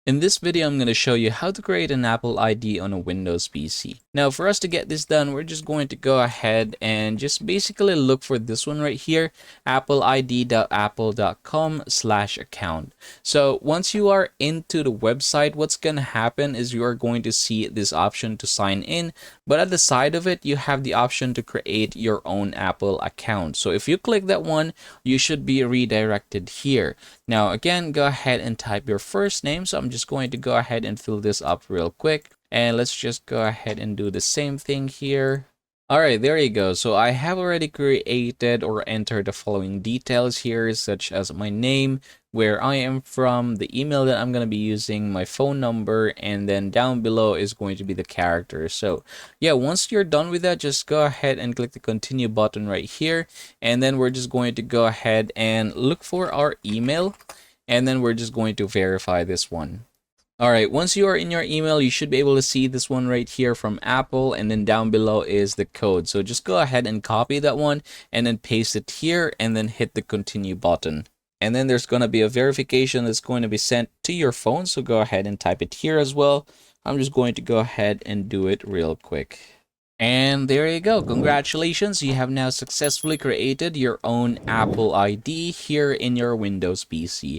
In this video, I'm going to show you how to create an Apple ID on a Windows PC. Now, for us to get this done, we're just going to go ahead and just basically look for this one right here, appleid.apple.com/account. So once you are into the website, what's going to happen is you are going to see this option to sign in, but at the side of it, you have the option to create your own Apple account. So if you click that one, you should be redirected here. Now, again, go ahead and type your first name. So I'm just going to go ahead and fill this up real quick. And let's just go ahead and do the same thing here. All right, there you go. So I have already created or entered the following details here, such as my name, where I am from, the email that I'm going to be using, my phone number, and then down below is going to be the character. So yeah, once you're done with that, just go ahead and click the continue button right here. And then we're just going to go ahead and look for our email. And then we're just going to verify this one. All right, once you are in your email, you should be able to see this one right here from Apple, and then down below is the code. So just go ahead and copy that one and then paste it here and then hit the continue button. And then there's going to be a verification that's going to be sent to your phone. So go ahead and type it here as well. I'm just going to go ahead and do it real quick. And there you go. Congratulations. You have now successfully created your own Apple ID here in your Windows PC.